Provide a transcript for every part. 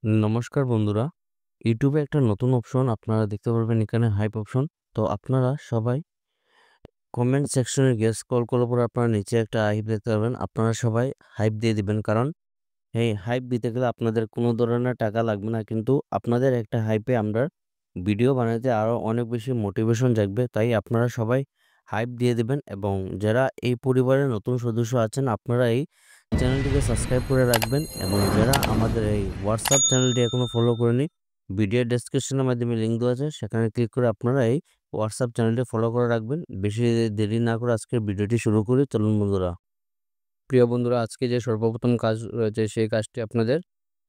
নমস্কার বন্ধুরা, ইউটিউবে একটা নতুন অপশন আপনারা দেখতে পারবেন, এখানে হাইপ অপশন। তো আপনারা সবাই কমেন্ট সেকশনে গিয়ে স্ক্রল করার পর আপনারা নিচে একটা হাইপ দেখতে পারবেন। আপনারা সবাই হাইপ দিয়ে দিবেন, কারণ এই হাইপ দিতে গেলে আপনাদের কোনো ধরনের টাকা লাগবে না, কিন্তু আপনাদের একটা হাইপে আমরা ভিডিও বানাতে আরও অনেক বেশি মোটিভেশন জাগবে। তাই আপনারা সবাই হাইপ দিয়ে দিবেন, এবং যারা এই পরিবারের নতুন সদস্য আছেন আপনারা এই চ্যানেলটিকে সাবস্ক্রাইব করে রাখবেন, এবং যারা আমাদের এই হোয়াটসঅ্যাপ চ্যানেলটি এখনও ফলো করেনি, ভিডিও ডেসক্রিপশনের মাধ্যমে লিঙ্ক দেওয়া আছে, সেখানে ক্লিক করে আপনারা এই হোয়াটসঅ্যাপ চ্যানেলটি ফলো করে রাখবেন। বেশি দেরি না করে আজকের ভিডিওটি শুরু করি, চলুন বন্ধুরা। প্রিয় বন্ধুরা, আজকে যে সর্বপ্রথম কাজ রয়েছে সেই কাজটি আপনাদের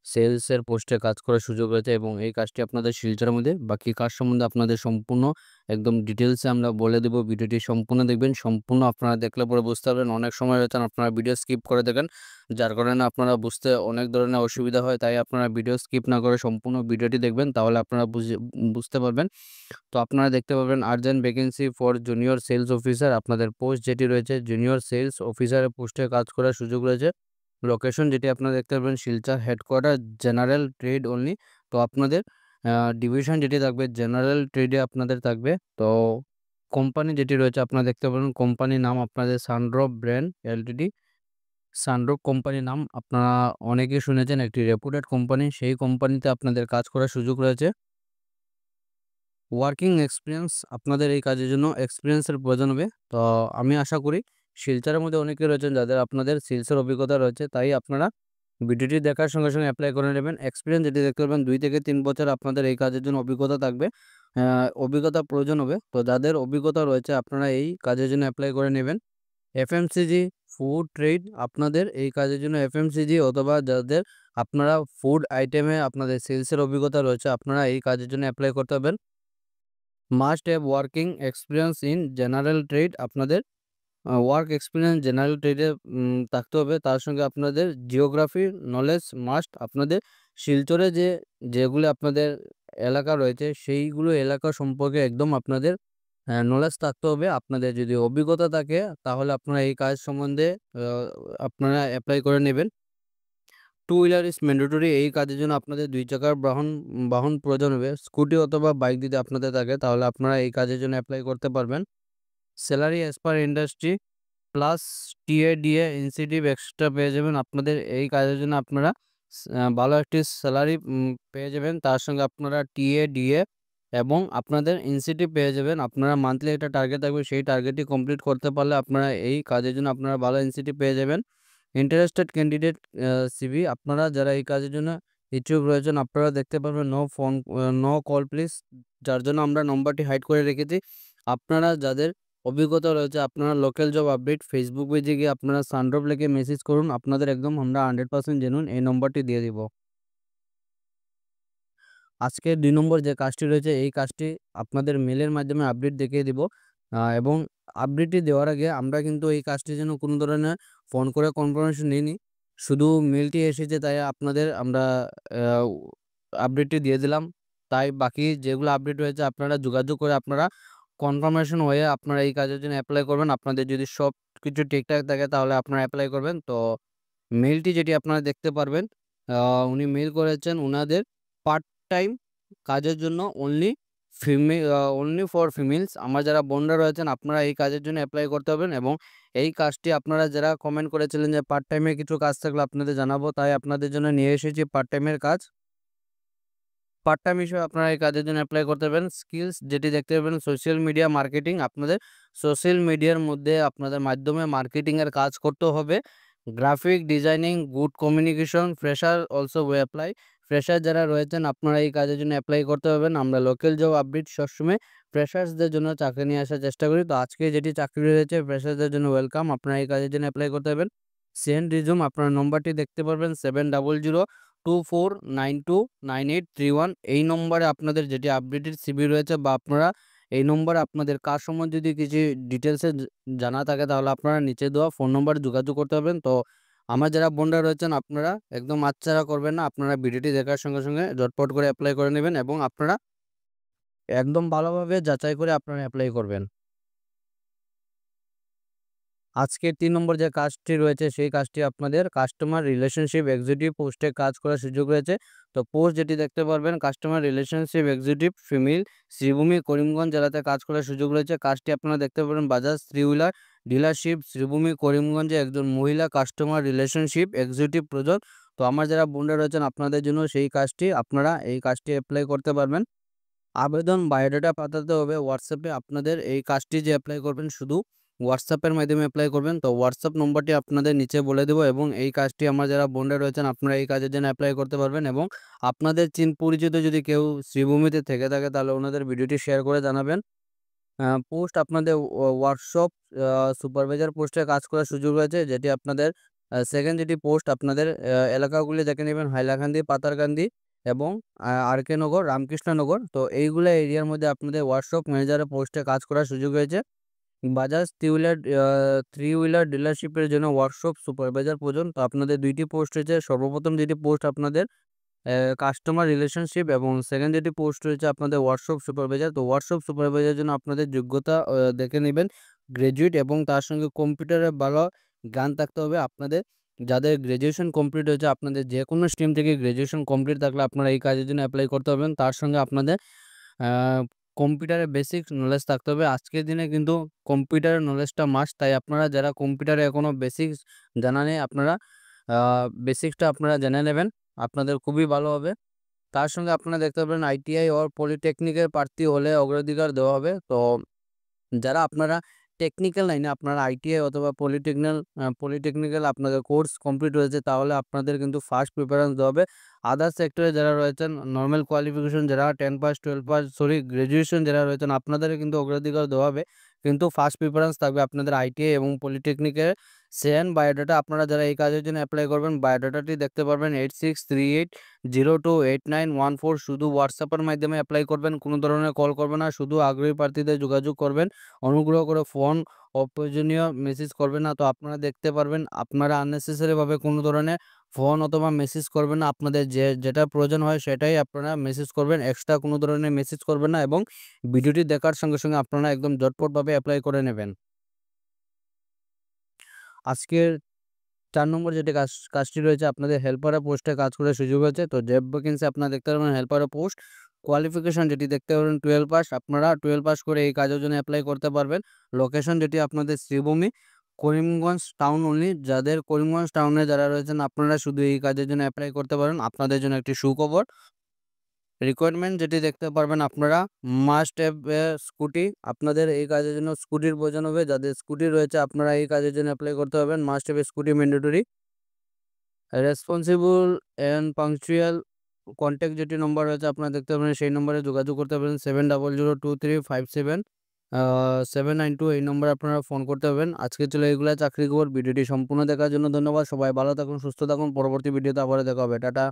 সেলসের পোস্টে কাজ করার সুযোগ রয়েছে, এবং এই কাজটি আপনাদের শিলচরের মধ্যে। বাকি কাজ সম্বন্ধে আপনাদের সম্পূর্ণ একদম ডিটেলসে আমরা বলে দেবো। ভিডিওটি সম্পূর্ণ দেখবেন, সম্পূর্ণ আপনারা দেখলে পরে বুঝতে পারবেন। অনেক সময় রয়েছেন আপনারা ভিডিও স্কিপ করে দেখেন, যার কারণে আপনারা বুঝতে অনেক ধরনের অসুবিধা হয়। তাই আপনারা ভিডিও স্কিপ না করে সম্পূর্ণ ভিডিওটি দেখবেন, তাহলে আপনারা বুঝতে পারবেন। তো আপনারা দেখতে পাবেন urgent vacancy for junior sales officer, আপনাদের পোস্ট যেটি রয়েছে জুনিয়র সেলস অফিসারের পোস্টে কাজ করার সুযোগ রয়েছে। লোকেশন যেটি আপনারা দেখতে পাবেন Silchar headquarter, general trade only. তো আপনাদের ডিভিশন যেটি থাকবে জেনারেল ট্রেডে আপনাদের থাকবে। তো কোম্পানি যেটি রয়েছে আপনারা দেখতে পাবেন, কোম্পানির নাম আপনাদের সানড্রপ ব্র্যান্ড এলটিডি। সানড্রপ কোম্পানির নাম আপনারা অনেকেই শুনেছেন, একটি রেপুটেড কোম্পানি। সেই কোম্পানিতে আপনাদের কাজ করার সুযোগ রয়েছে। ওয়ার্কিং এক্সপিরিয়েন্স, আপনাদের এই কাজের জন্য এক্সপিরিয়েন্সের প্রয়োজন হবে। তো আমি আশা করি শিলচরের মধ্যে অনেকে রয়েছেন যাদের আপনাদের সেলসের অভিজ্ঞতা রয়েছে, তাই আপনারা ভিডিওটি দেখার সঙ্গে সঙ্গে অ্যাপ্লাই করে নেবেন। এক্সপিরিয়েন্স যেটি দেখতে পারবেন 2 থেকে 3 বছর আপনাদের এই কাজের জন্য অভিজ্ঞতা থাকবে, অভিজ্ঞতা প্রয়োজন হবে। তো যাদের অভিজ্ঞতা রয়েছে আপনারা এই কাজের জন্য অ্যাপ্লাই করে নেবেন। এফএমসিজি, ফুড ট্রেড, আপনাদের এই কাজের জন্য এফএমসিজি অথবা যাদের আপনারা ফুড আইটেমে আপনাদের সেলসের অভিজ্ঞতা রয়েছে আপনারা এই কাজের জন্য অ্যাপ্লাই করতে পারবেন। Must have working experience in general trade, আপনাদের ওয়ার্ক এক্সপিরিয়েন্স জেনারেল ট্রেডে থাকতে হবে। তার সঙ্গে আপনাদের জিওগ্রাফি নলেজ মাস্ট, আপনাদের শিলচরে যেগুলো আপনাদের এলাকা রয়েছে সেইগুলো এলাকা সম্পর্কে একদম আপনাদের নলেজ থাকতে হবে। আপনাদের যদি অভিজ্ঞতা থাকে তাহলে আপনারা এই কাজ সম্বন্ধে আপনারা অ্যাপ্লাই করে নেবেন। টু হুইলার ইজ ম্যান্ডেটরি, এই কাজের জন্য আপনাদের 2 চাকার বাহন প্রয়োজন হবে। স্কুটি অথবা বাইক যদি আপনাদের থাকে তাহলে আপনারা এই কাজের জন্য অ্যাপ্লাই করতে পারবেন। Salary as per industry plus TA DA incentive extra পেয়ে যাবেন। আপনাদের এই কাজের জন্য আপনারা ভালো একটি স্যালারি পেয়ে যাবেন, তার সঙ্গে আপনারা টিএ ডিএ এবং আপনাদের ইনসেন্টিভ পেয়ে যাবেন। আপনারা মান্থলি একটা টার্গেট থাকবে, সেই টার্গেটটি কমপ্লিট করতে পারলে আপনারা এই কাজের জন্য আপনারা ভালো ইনসেন্টিভ পেয়ে যাবেন। ইন্টারেস্টেড ক্যান্ডিডেট সিভি, আপনারা যারা এই কাজের জন্য ইচ্ছুক রয়েছেন আপনারা দেখতে পারবেন নো কল প্লিজ, যার জন্য আমরা নম্বরটি হাইড করে রেখেছি। আপনারা যাদের অভিজ্ঞতা রয়েছে আপনারা লোকাল জব আপডেট ফেসবুক পেজে গিয়ে আপনারা সানড্রপ লিখে মেসেজ করুন, আপনাদের একদম আমরা 100% জেনুইন এই নম্বরটি দিয়ে দিব। আজকে 2 নম্বর যে কাজটি রয়েছে এই কাজটি আপনাদের মেলের মাধ্যমে আপডেট দেখিয়ে দিব, এবং আপডেটটি দেওয়ার আগে আমরা কিন্তু এই কাজটির জন্য কোনো ধরনের ফোন করে কনফার্মেশন নিইনি, শুধু মেলটি এসেছে তাই আপনাদের আমরা আপডেটটি দিয়ে দিলাম। তাই বাকি যেগুলো আপডেট হয়েছে আপনারা যোগাযোগ করে আপনারা কনফার্মেশন হয়ে আপনারা এই কাজের জন্য অ্যাপ্লাই করবেন। আপনাদের যদি সব কিছু ঠিকঠাক থাকে তাহলে আপনারা অ্যাপ্লাই করবেন। তো মেলটি যেটি আপনারা দেখতে পারবেন, উনি মেল করেছেন উনাদের পার্ট টাইম কাজের জন্য অনলি ফর ফিমেলস। আমার যারা বোনরা রয়েছেন আপনারা এই কাজের জন্য অ্যাপ্লাই করতে হবেন, এবং এই কাজটি আপনারা যারা কমেন্ট করেছিলেন যে পার্ট টাইমে কিছু কাজ থাকলে আপনাদের জানাবো, তাই আপনাদের জন্য নিয়ে এসেছি পার্ট টাইমের কাজ। পার্ট টাইম হিসেবে আপনারা এই কাজের জন্য অ্যাপ্লাই করতে পারবেন। স্কিলস যেটি দেখতে পাবেন সোশ্যাল মিডিয়া মার্কেটিং, আপনাদের সোশ্যাল মিডিয়ার মধ্যে আপনাদের মাধ্যমে মার্কেটিংয়ের কাজ করতে হবে। Graphic designing, good communication, fresher also we apply, fresher যারা রয়েছেন আপনারা এই কাজের জন্য অ্যাপ্লাই করতে পারবেন। আমরা লোকাল জব আপডেট সবসময় ফ্রেশার্সদের জন্য চাকরি নিয়ে আসার চেষ্টা করি। তো আজকে যেটি চাকরি রয়েছে ফ্রেশার্সদের জন্য ওয়েলকাম, আপনারা এই কাজের জন্য অ্যাপ্লাই করতে পারবেন। সেন্ড রিজুম, আপনার নম্বরটি দেখতে পারবেন 7002492981, এই নম্বরে আপনাদের যেটি আপডেটেড সিভি রয়েছে বা আপনারা এই নম্বরে আপনাদের কাজ সম্বন্ধে যদি কিছু ডিটেলসে জানা থাকে তাহলে আপনারা নিচে দেওয়া ফোন নম্বরে যোগাযোগ করতে পারবেন। তো আমার যারা বোনরা রয়েছেন আপনারা একদম আচ্ছাড়া করবেন না, আপনারা ভিডিওটি দেখার সঙ্গে সঙ্গে ঝটপট করে অ্যাপ্লাই করে নেবেন, এবং আপনারা একদম ভালোভাবে যাচাই করে আপনারা অ্যাপ্লাই করবেন। আজকের ৩ নম্বর যে কাজটি রয়েছে সেই কাজটি আপনাদের কাস্টমার রিলেশনশিপ এক্সিকিউটিভ পোস্টে কাজ করার সুযোগ রয়েছে। তো পোস্ট যেটি দেখতে পারবেন customer relationship executive female Sribhumi Karimganj জেলাতে কাজ করার সুযোগ রয়েছে। কাজটি আপনারা দেখতে পারবেন Bajaj three wheeler dealership Sribhumi করিমগঞ্জে একজন মহিলা কাস্টমার রিলেশনশিপ এক্সিকিউটিভ প্রয়োজন। তো আমার যারা বোনরা রয়েছেন আপনাদের জন্য সেই কাজটি আপনারা এই কাজটি এপ্লাই করতে পারবেন। আবেদন বায়োডাটা পাঠাতে হবে হোয়াটসঅ্যাপে। আপনাদের এই কাজটি যে এপ্লাই করবেন শুধু হোয়াটসঅ্যাপের মাধ্যমে এপ্লাই করবেন। তো হোয়াটসঅ্যাপ নম্বরটি আপনাদের নিচে বলে দেবো এবং এই কাজটি আমার যারা বোনরা রয়েছেন আপনারা এই কাজের জন্য অ্যাপ্লাই করতে পারবেন এবং আপনাদের পরিচিত যদি কেউ শ্রীভূমিতে থেকে থাকে তাহলে ওনাদের ভিডিওটি শেয়ার করে জানাবেন। পোস্ট আপনাদের ওয়ার্কশপ সুপারভাইজার পোস্টে কাজ করার সুযোগ রয়েছে, যেটি আপনাদের সেকেন্ড যেটি পোস্ট আপনাদের এলাকাগুলি দেখে নেবেন হাইলাকান্দি, পাতারকান্দি এবং আরকে নগর, রামকৃষ্ণনগর। তো এইগুলো এরিয়ার মধ্যে আপনাদের ওয়ার্কশপ ম্যানেজারের পোস্টে কাজ করার সুযোগ রয়েছে। বাজাজ থ্রি হুইলার ডিলারশিপের জন্য ওয়ার্কশপ সুপারভাইজার প্রয়োজন। তো আপনাদের ২টি পোস্ট রয়েছে। সর্বপ্রথম যেটি পোস্ট আপনাদের কাস্টমার রিলেশনশিপ এবং সেকেন্ড যেটি পোস্ট রয়েছে আপনাদের ওয়ার্কশপ সুপারভাইজার। তো ওয়ার্কশপ সুপারভাইজারের জন্য আপনাদের যোগ্যতা দেখে নেবেন গ্র্যাজুয়েট এবং তার সঙ্গে কম্পিউটারে ভালো জ্ঞান থাকতে হবে। আপনাদের যাদের গ্র্যাজুয়েশন কমপ্লিট হয়েছে আপনাদের যে কোনো স্ট্রিম থেকে গ্র্যাজুয়েশন কমপ্লিট থাকলে আপনারা এই কাজের জন্য অ্যাপ্লাই করতে পারবেন। তার সঙ্গে আপনাদের কম্পিউটারের বেসিক নলেজ থাকতে হবে। আজকের দিনে কিন্তু কম্পিউটারের নলেজটা মাস্ট। তাই আপনারা যারা কম্পিউটারে এখনও বেসিক্স জানা নেই আপনারা বেসিক্সটা আপনারা জেনে নেবেন, আপনাদের খুবই ভালো হবে। তার সঙ্গে আপনারা দেখতে পাবেন আইটিআই ওর পলিটেকনিকের প্রার্থী হলে অগ্রাধিকার দেওয়া হবে। তো যারা আপনারা টেকনিক্যাল লাইনে আপনারা আইটিআই অথবা পলিটেকনিক্যাল আপনাদের কোর্স কমপ্লিট হয়েছে তাহলে আপনাদের কিন্তু ফার্স্ট প্রিফারেন্স দেওয়া হবে। আদার্স সেক্টরে যারা রয়েছেন নর্মাল কোয়ালিফিকেশন যারা 10 পাস 12 পাস গ্র্যাজুয়েশন যারা রয়েছেন আপনাদের কিন্তু অগ্রাধিকার দেওয়া হবে, কিন্তু ফার্স্ট প্রিফারেন্স থাকবে আপনাদের আইটিআই এবং পলিটেকনিকের। সেন বায়োডাটা আপনারা যারা এই কাজের জন্য অ্যাপ্লাই করবেন বায়োডাটাটি দেখতে পারবেন 8638028914। শুধু হোয়াটসঅ্যাপের মাধ্যমে অ্যাপ্লাই করবেন, কোনো ধরনের কল করবেন না, শুধু আগ্রহী প্রার্থীদের যোগাযোগ করবেন। অনুগ্রহ করে ফোন অপ্রয়োজনীয় মেসেজ করবেন না। তো আপনারা দেখতে পারবেন আপনারা আননেসেসারিভাবে কোনো ধরনের ফোন অথবা মেসেজ করবেন না। আপনাদের যেটা প্রয়োজন হয় সেটাই আপনারা মেসেজ করবেন, এক্সট্রা কোনো ধরনের মেসেজ করবেন না এবং ভিডিওটি দেখার সঙ্গে সঙ্গে আপনারা একদম ঝটপটভাবে অ্যাপ্লাই করে নেবেন। আজকের ৪ নম্বর যেটি কাজটি রয়েছে আপনাদের হেল্পার পোস্টে কাজ করার সুযোগ আছে। তো জব ভ্যাকেন্সি আপনারা দেখতে পারবেন হেল্পার পোস্ট। কোয়ালিফিকেশন যেটি দেখতে পারবেন 12 পাস। আপনারা 12 পাস করে এই কাজের জন্য অ্যাপ্লাই করতে পারবেন। লোকেশন যেটি আপনাদের শ্রীভূমি করিমগঞ্জ টাউন অনলি। যাদের করিমগঞ্জ টাউনে যারা রয়েছেন আপনারা শুধু এই কাজের জন্য অ্যাপ্লাই করতে পারেন। আপনাদের জন্য একটি সুখবর। রিকোয়ারমেন্ট যেটি দেখতে পারবেন আপনারা মাস্ট হ্যাভ এ স্কুটি। আপনাদের এই কাজের জন্য স্কুটির প্রয়োজন হবে। যাদের স্কুটি রয়েছে আপনারা এই কাজের জন্য অ্যাপ্লাই করতে পারবেন। Must have a scooty mandatory. Responsible and punctual contact যেটি নম্বর রয়েছে আপনারা দেখতে পাবেন সেই নম্বরে যোগাযোগ করতে পারবেন 7002357792 এই নম্বরে আপনারা ফোন করতে পারবেন। আজকে চলে এগুলা চাকরি খবর। ভিডিওটি সম্পূর্ণ দেখার জন্য ধন্যবাদ। সবাই ভালো থাকুন, সুস্থ থাকুন। পরবর্তী ভিডিওতে আবার দেখা হবে। টাটা।